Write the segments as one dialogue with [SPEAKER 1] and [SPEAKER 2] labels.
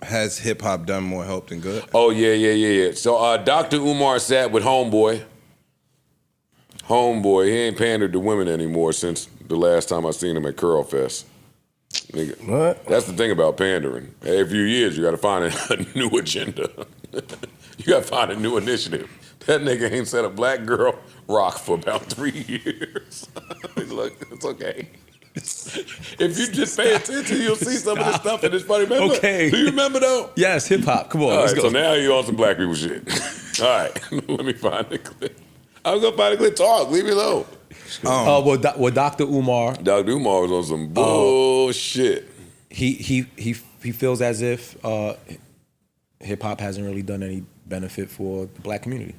[SPEAKER 1] Has hip hop done more help than good?
[SPEAKER 2] Oh, yeah. So Dr. Umar sat with Homeboy. Homeboy, he ain't pandered to women anymore since the last time I seen him at Curl Fest. Nigga,
[SPEAKER 3] What?
[SPEAKER 2] that's the thing about pandering. Every few years, you got to find a new agenda. You got to find a new initiative. That nigga ain't said a black girl rock for about 3 years. Look, it's okay. If you just pay attention, you'll see some of this stuff and it's funny. Remember?
[SPEAKER 3] Okay.
[SPEAKER 2] Do you remember though?
[SPEAKER 3] Yes, hip hop. Come on,
[SPEAKER 2] All
[SPEAKER 3] let's
[SPEAKER 2] right,
[SPEAKER 3] go.
[SPEAKER 2] so now you on some black people shit. All right, let me find the clip. I was gonna find the clip. Talk, leave me alone.
[SPEAKER 3] Well, Dr. Umar,
[SPEAKER 2] Dr. Umar was on some bullshit.
[SPEAKER 3] he feels as if hip hop hasn't really done any benefit for the black community.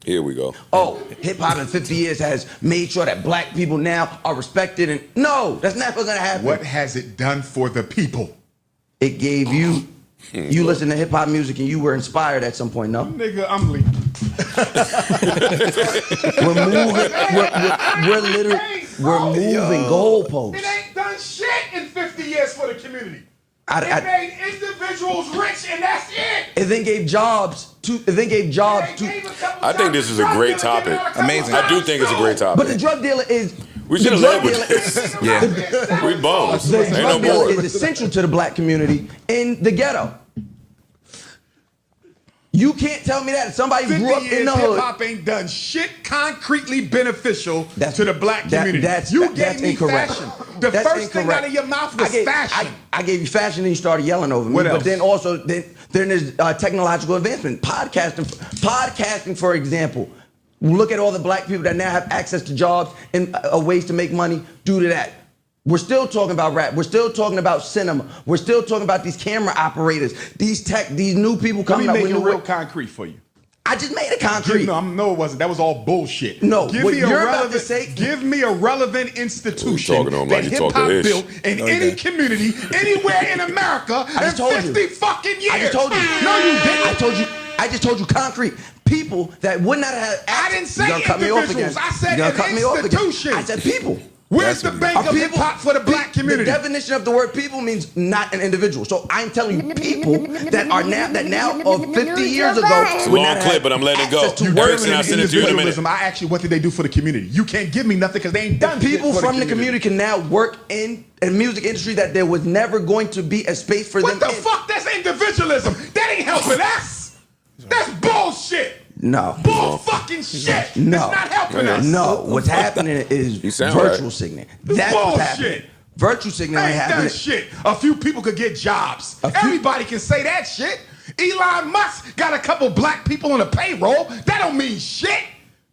[SPEAKER 2] Here we go.
[SPEAKER 4] Oh, hip hop in 50 years has made sure that black people now are respected, and no, that's never gonna happen.
[SPEAKER 5] What has it done for the people?
[SPEAKER 4] It gave you, you listen to hip hop music and you were inspired at some point, no?
[SPEAKER 5] Nigga, I'm leaving.
[SPEAKER 4] We're moving goalposts.
[SPEAKER 5] It ain't done shit in 50 years for the community.
[SPEAKER 4] It
[SPEAKER 5] made individuals rich and that's it.
[SPEAKER 4] It then gave jobs to.
[SPEAKER 2] I think this is a great topic.
[SPEAKER 1] Amazing.
[SPEAKER 2] I do think it's a great topic.
[SPEAKER 4] But the drug dealer is.
[SPEAKER 2] We should have led with this.
[SPEAKER 1] Yeah.
[SPEAKER 2] We bums.
[SPEAKER 4] The
[SPEAKER 2] Ain't no
[SPEAKER 4] drug dealer
[SPEAKER 2] more.
[SPEAKER 4] is essential to the black community in the ghetto. You can't tell me that. Somebody grew up in the hood.
[SPEAKER 5] Hip-hop ain't done shit concretely beneficial to the black community.
[SPEAKER 4] That's
[SPEAKER 5] me
[SPEAKER 4] incorrect.
[SPEAKER 5] fashion. The
[SPEAKER 4] That's
[SPEAKER 5] first thing
[SPEAKER 4] incorrect.
[SPEAKER 5] out of your mouth was fashion.
[SPEAKER 4] I gave you fashion and you started yelling over me.
[SPEAKER 5] What else?
[SPEAKER 4] But then also, then there's technological advancement. Podcasting, for example. Look at all the black people that now have access to jobs and ways to make money due to that. We're still talking about rap. We're still talking about cinema. We're still talking about these camera operators, these new people coming up
[SPEAKER 5] Let
[SPEAKER 4] with
[SPEAKER 5] me make
[SPEAKER 4] new
[SPEAKER 5] it real concrete for you.
[SPEAKER 4] I just made it concrete.
[SPEAKER 5] No, it wasn't. That was all bullshit.
[SPEAKER 4] No,
[SPEAKER 5] give
[SPEAKER 4] what
[SPEAKER 5] me
[SPEAKER 4] you're about to say.
[SPEAKER 5] Give me a relevant institution
[SPEAKER 2] talking to him like
[SPEAKER 5] that
[SPEAKER 2] you
[SPEAKER 5] hip
[SPEAKER 2] talking to
[SPEAKER 5] hop
[SPEAKER 2] Ish.
[SPEAKER 5] built in any community, anywhere in America in 50 fucking years.
[SPEAKER 4] I just told you. No, you didn't. I just told you concrete. People that would not have access.
[SPEAKER 5] I didn't say
[SPEAKER 4] You're gonna cut me off again.
[SPEAKER 5] individuals. I said
[SPEAKER 4] You're gonna
[SPEAKER 5] an
[SPEAKER 4] cut me off again.
[SPEAKER 5] institution.
[SPEAKER 4] I said people.
[SPEAKER 5] Where's the bank of hip hop for the black community?
[SPEAKER 4] The definition of the word people means not an individual. So I'm telling you, people that are now of 50 years ago.
[SPEAKER 2] It's a long clip, but I'm letting it go. Erickson, I'll send it to you in a minute.
[SPEAKER 5] I asked you, what did they do for the community? You can't give me nothing because they ain't done shit
[SPEAKER 4] People
[SPEAKER 5] for
[SPEAKER 4] from the community can now work in a music industry that there was never going to be a space for them.
[SPEAKER 5] What the fuck? That's individualism. That ain't helping us. That's bullshit.
[SPEAKER 4] No.
[SPEAKER 5] Bull fucking shit.
[SPEAKER 4] No.
[SPEAKER 5] It's not helping us.
[SPEAKER 4] No. What's happening is virtual signaling. That's what's happening.
[SPEAKER 5] Bullshit.
[SPEAKER 4] Virtual signaling
[SPEAKER 5] Ain't
[SPEAKER 4] happening.
[SPEAKER 5] done shit. A few people could get jobs. Everybody can say that shit. Elon Musk got a couple black people on the payroll. That don't mean shit.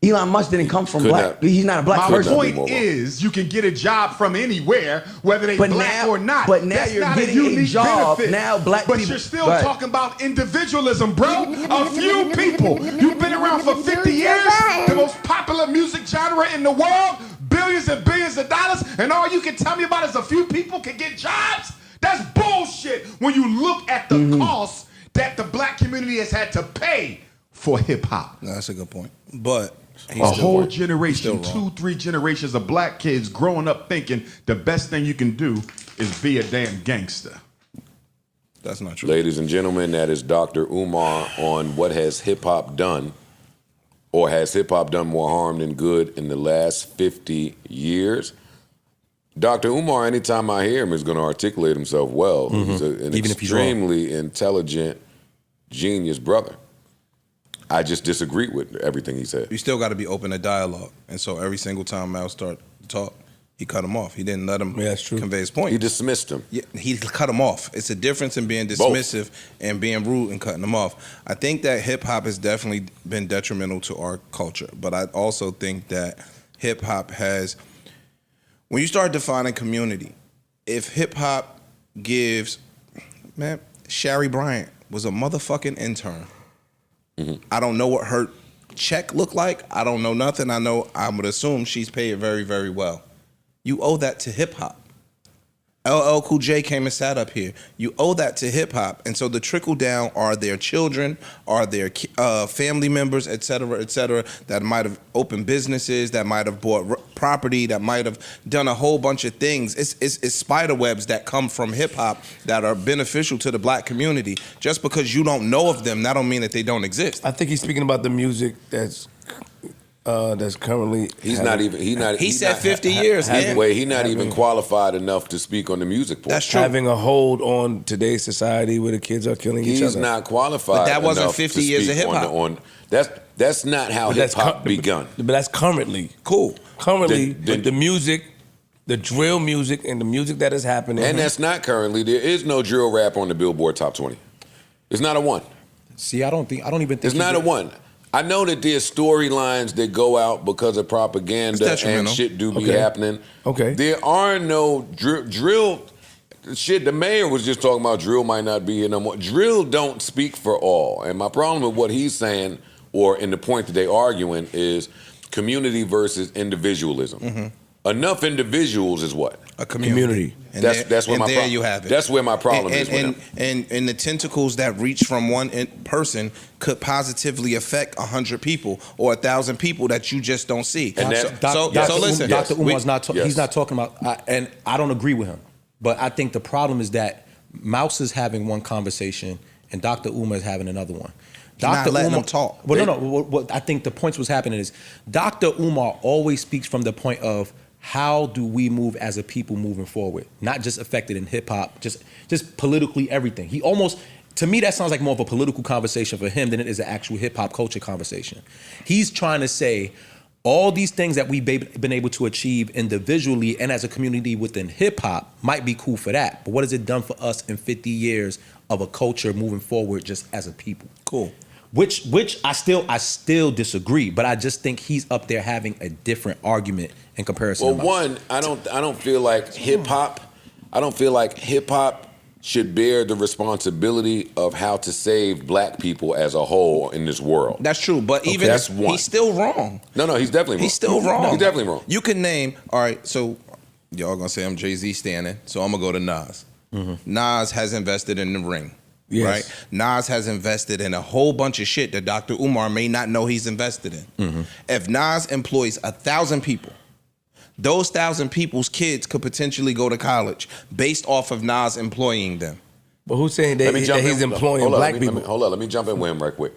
[SPEAKER 4] Elon Musk didn't come from black. He's not a black
[SPEAKER 5] My
[SPEAKER 4] person.
[SPEAKER 5] point is, you can get a job from anywhere, whether they black or not.
[SPEAKER 4] But now
[SPEAKER 5] That's
[SPEAKER 4] you're
[SPEAKER 5] not
[SPEAKER 4] getting
[SPEAKER 5] a unique
[SPEAKER 4] job.
[SPEAKER 5] benefit.
[SPEAKER 4] Now black
[SPEAKER 5] but
[SPEAKER 4] people.
[SPEAKER 5] You're still talking about individualism, bro. A few people. You've been around for 50 years. The most popular music genre in the world. Billions and billions of dollars. And all you can tell me about is a few people can get jobs? That's bullshit when you look at the cost that the black community has had to pay for hip hop.
[SPEAKER 1] No, that's a good point. But
[SPEAKER 5] A whole generation, 2-3 generations of black kids growing up thinking the best thing you can do is be a damn gangster.
[SPEAKER 1] That's not true.
[SPEAKER 2] Ladies and gentlemen, that is Dr. Umar on what has hip-hop done, or has hip-hop done more harm than good in the last 50 years. Dr. Umar, anytime I hear him, is going to articulate himself well. He's an extremely intelligent, genius brother. I just disagree with everything he said.
[SPEAKER 1] You still got to be open to dialogue. And so every single time Mal started to talk, he cut him off. He didn't let him convey his point.
[SPEAKER 2] He dismissed him.
[SPEAKER 1] Yeah, he cut him off. It's a difference in being dismissive and being rude and cutting him off. I think that hip-hop has definitely been detrimental to our culture. But I also think that hip-hop has, when you start defining community, if hip-hop gives, man, Shari Bryant was a motherfucking intern. I don't know what her check looked like. I don't know nothing. I would assume she's paid very, very well. You owe that to hip hop. LL Cool J came and sat up here. You owe that to hip hop, and so the trickle down are their children, are their family members, et cetera, that might have opened businesses, that might have bought property, that might have done a whole bunch of things. It's spider webs that come from hip hop that are beneficial to the black community. Just because you don't know of them, that don't mean that they don't exist.
[SPEAKER 6] I think he's speaking about the music that's currently.
[SPEAKER 2] He
[SPEAKER 1] said 50 years.
[SPEAKER 2] He's not even qualified enough to speak on the music part.
[SPEAKER 1] That's true.
[SPEAKER 6] Having a hold on today's society where the kids are killing each other.
[SPEAKER 2] He's not qualified.
[SPEAKER 1] But that wasn't
[SPEAKER 2] enough
[SPEAKER 1] 50
[SPEAKER 2] to
[SPEAKER 1] years of
[SPEAKER 2] speak
[SPEAKER 1] hip hop.
[SPEAKER 2] on that's not how hip hop begun.
[SPEAKER 6] But that's currently.
[SPEAKER 1] Cool.
[SPEAKER 6] Currently, the music, the drill music, and the music that is happening.
[SPEAKER 2] And that's not currently. There is no drill rap on the Billboard Top 20. It's not a one.
[SPEAKER 3] See, I don't even think
[SPEAKER 2] it's not a one. I know that there's storylines that go out because of propaganda and shit do be happening.
[SPEAKER 6] Okay.
[SPEAKER 2] There are no drill. Shit, the mayor was just talking about drill might not be here no more. Drill don't speak for all. And my problem with what he's saying, or in the point that they're arguing, is community versus individualism. Mm-hmm. Enough individuals is what?
[SPEAKER 1] A community.
[SPEAKER 2] And that's where my
[SPEAKER 1] there you have it.
[SPEAKER 2] That's where my problem is.
[SPEAKER 1] And the tentacles that reach from one person could positively affect 100 people or 1,000 people that you just don't see.
[SPEAKER 3] And
[SPEAKER 1] so listen,
[SPEAKER 3] Dr. Umar's he's not talking about, and I don't agree with him. But I think the problem is that Mouse is having one conversation and Dr. Umar is having another one.
[SPEAKER 1] Dr. Umar, them talk.
[SPEAKER 3] Well, no. What I think the points was happening is Dr. Umar always speaks from the point of how do we move as a people moving forward, not just affected in hip hop, just politically everything. He almost, to me, that sounds like more of a political conversation for him than it is an actual hip hop culture conversation. He's trying to say all these things that we've been able to achieve individually and as a community within hip hop might be cool for that, but what has it done for us in 50 years of a culture moving forward just as a people?
[SPEAKER 1] Cool.
[SPEAKER 3] Which I still disagree, but I just think he's up there having a different argument in comparison.
[SPEAKER 2] Well,
[SPEAKER 3] to
[SPEAKER 2] one, I don't feel like hip hop. I don't feel like hip hop should bear the responsibility of how to save black people as a whole in this world.
[SPEAKER 1] That's true, but even
[SPEAKER 2] that's one.
[SPEAKER 1] He's still wrong.
[SPEAKER 2] No, he's definitely wrong.
[SPEAKER 1] He's still wrong.
[SPEAKER 2] He's definitely wrong.
[SPEAKER 1] You can name, all right, so y'all gonna say I'm Jay-Z standing, so I'm gonna go to Nas. Mm-hmm. Nas has invested in the ring. Yes. Right? Nas has invested in a whole bunch of shit that Dr. Umar may not know he's invested in. Mm-hmm. If Nas employs 1,000 people, those 1,000 people's kids could potentially go to college based off of Nas employing them.
[SPEAKER 6] But who's saying that he's employing black people?
[SPEAKER 2] Hold on, let me jump in with him right quick.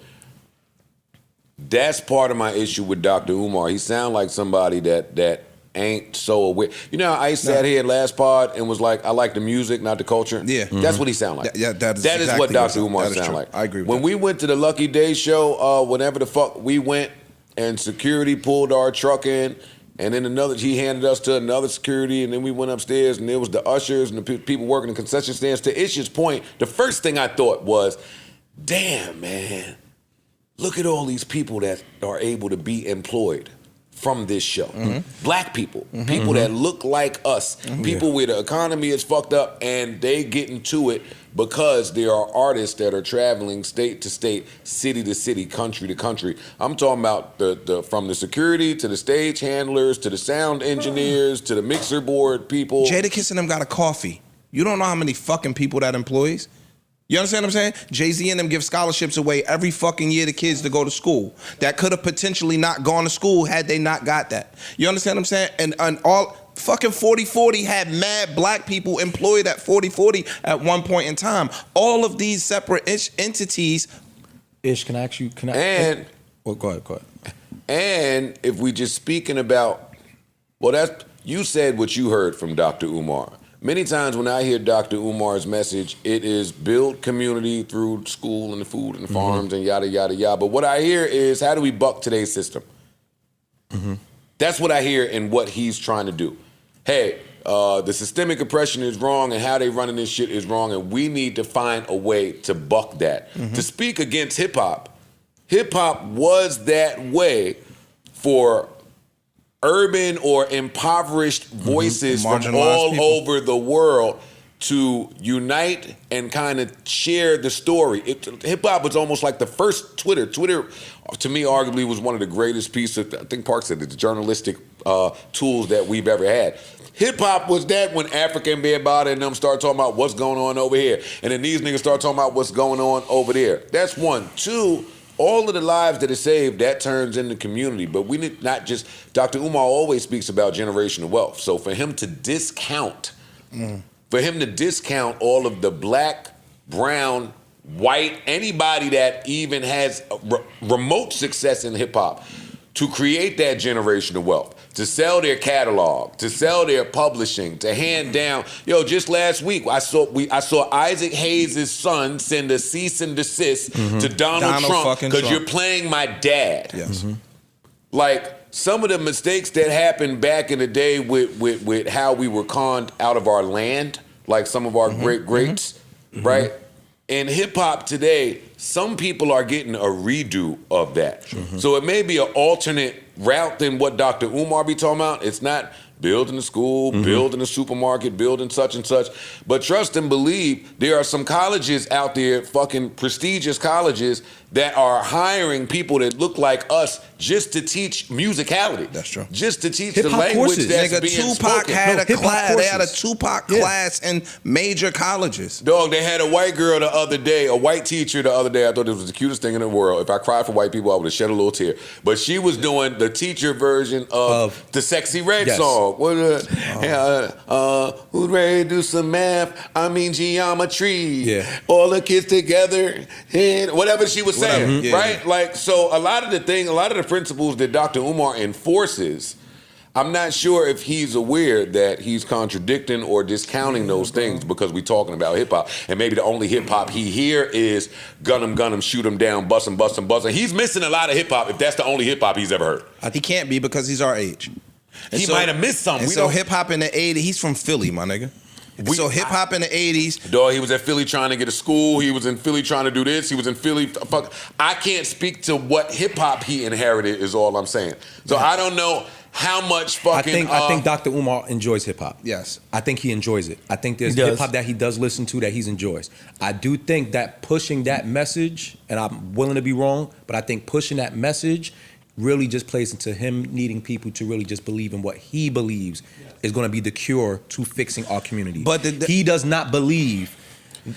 [SPEAKER 2] That's part of my issue with Dr. Umar. He sounds like somebody that ain't so aware. You know how I sat here last pod and was like, I like the music, not the culture? Yeah. Mm-hmm. That's what he sound like.
[SPEAKER 1] Yeah,
[SPEAKER 2] that is what Dr. Umar sound like.
[SPEAKER 1] I agree with
[SPEAKER 2] when
[SPEAKER 1] that.
[SPEAKER 2] we went to the Lucky Day show, whenever the fuck we went, and security pulled our truck in, and then he handed us to another security, and then we went upstairs, and there was the ushers and the people working the concession stands. To Ish's point, the first thing I thought was, damn, man, look at all these people that are able to be employed from this show. Mm-hmm. Black people, mm-hmm. people that look like us, mm-hmm. people where the economy is fucked up and they get into it because there are artists that are traveling state to state, city to city, country to country. I'm talking about the from the security to the stage handlers to the sound engineers to the mixer board people.
[SPEAKER 1] Jadakiss and them got a coffee. You don't know how many fucking people that employs. You understand what I'm saying? Jay-Z and them give scholarships away every fucking year to kids to go to school that could have potentially not gone to school had they not got that. You understand what I'm saying? And all fucking 4040 had mad black people employed at 4040 at one point in time. All of these separate entities.
[SPEAKER 3] Ish, can I ask you? Go ahead.
[SPEAKER 2] And if we just speaking about, you said what you heard from Dr. Umar. Many times when I hear Dr. Umar's message, it is build community through school and the food and the farms and yada, yada, yada. But what I hear is, how do we buck today's system? Mm-hmm. That's what I hear in what he's trying to do. Hey, the systemic oppression is wrong and how they running this shit is wrong, and we need to find a way to buck that. Mm-hmm. To speak against hip-hop was that way for urban or impoverished voices from all over the world to unite and kind of share the story. Hip hop was almost like the first Twitter. Twitter, to me, arguably was one of the greatest pieces. I think Park said it, the journalistic tools that we've ever had. Hip hop was that when African Bambaataa and them start talking about what's going on over here, and then these niggas start talking about what's going on over there. That's one. Two, all of the lives that are saved, that turns into community. But we need not just, Dr. Umar always speaks about generational wealth. So for him to discount all of the black, brown, white, anybody that even has remote success in hip hop, to create that generational wealth, to sell their catalog, to sell their publishing, to hand down. Yo, just last week, I saw Isaac Hayes' son send a cease and desist to Donald Trump because you're playing my dad.
[SPEAKER 1] Yes.
[SPEAKER 2] Like, some of the mistakes that happened back in the day with how we were conned out of our land, like some of our greats, right? In hip hop today, some people are getting a redo of that. So it may be an alternate route than what Dr. Umar be talking about. It's not building a school, building a supermarket, building such and such. But trust and believe, there are some colleges out there, fucking prestigious colleges, that are hiring people that look like us just to teach musicality.
[SPEAKER 1] That's true.
[SPEAKER 2] Just to teach
[SPEAKER 3] Hip-hop
[SPEAKER 2] the language
[SPEAKER 3] courses.
[SPEAKER 2] that's
[SPEAKER 1] Nigga,
[SPEAKER 2] being
[SPEAKER 1] Tupac
[SPEAKER 2] spoken.
[SPEAKER 1] had a
[SPEAKER 3] hip-hop
[SPEAKER 1] class. They had a
[SPEAKER 3] courses.
[SPEAKER 1] Tupac
[SPEAKER 3] Yeah.
[SPEAKER 1] class in major colleges.
[SPEAKER 2] Dog, they had a white girl the other day, a white teacher the other day. I thought it was the cutest thing in the world. If I cried for white people, I would have shed a little tear. But she was doing the teacher version of the Sexy Red
[SPEAKER 3] Yes.
[SPEAKER 2] song. Who's ready to do some math? I mean geometry.
[SPEAKER 3] Yeah.
[SPEAKER 2] All the kids together and whatever she was saying,
[SPEAKER 1] Whatever. Yeah,
[SPEAKER 2] right?
[SPEAKER 1] yeah.
[SPEAKER 2] Like, so a lot of the principles that Dr. Umar enforces, I'm not sure if he's aware that he's contradicting or discounting those things because we're talking about hip hop. And maybe the only hip hop he hear is gun him, shoot him down, bust him. He's missing a lot of hip hop if that's the only hip hop he's ever heard.
[SPEAKER 1] He can't be because he's our age. And
[SPEAKER 2] He might have missed something.
[SPEAKER 1] And
[SPEAKER 2] We
[SPEAKER 1] so
[SPEAKER 2] don't-
[SPEAKER 1] hip hop in the 80s, he's from Philly, my nigga. So hip hop in the 80s.
[SPEAKER 2] Dog, he was at Philly trying to get a school. He was in Philly trying to do this. He was in Philly. Fuck. I can't speak to what hip hop he inherited is all I'm saying. So I don't know how much fucking.
[SPEAKER 3] I think Dr. Umar enjoys hip hop.
[SPEAKER 1] Yes.
[SPEAKER 3] I think he enjoys it. I think there's
[SPEAKER 6] He does.
[SPEAKER 3] hip hop that he does listen to that he enjoys. I do think that pushing that message, and I'm willing to be wrong, but I think pushing that message really just plays into him needing people to really just believe in what he believes is going to be the cure to fixing our community.
[SPEAKER 1] But
[SPEAKER 3] he does not believe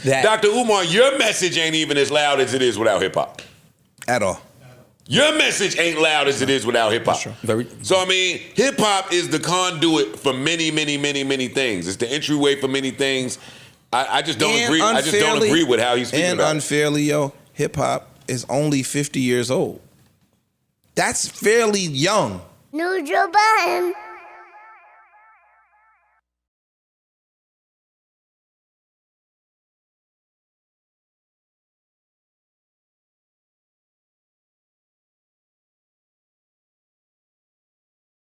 [SPEAKER 3] that.
[SPEAKER 2] Dr. Umar, your message ain't even as loud as it is without hip hop.
[SPEAKER 1] At all.
[SPEAKER 2] Your message ain't loud as it is without hip hop. So I mean, hip hop is the conduit for many, many, many, many things. It's the entryway for many things. I just don't agree. I just don't agree with how he's speaking
[SPEAKER 1] and
[SPEAKER 2] about it.
[SPEAKER 1] unfairly, yo, hip hop is only 50 years old. That's fairly young.
[SPEAKER 7] Neutral button.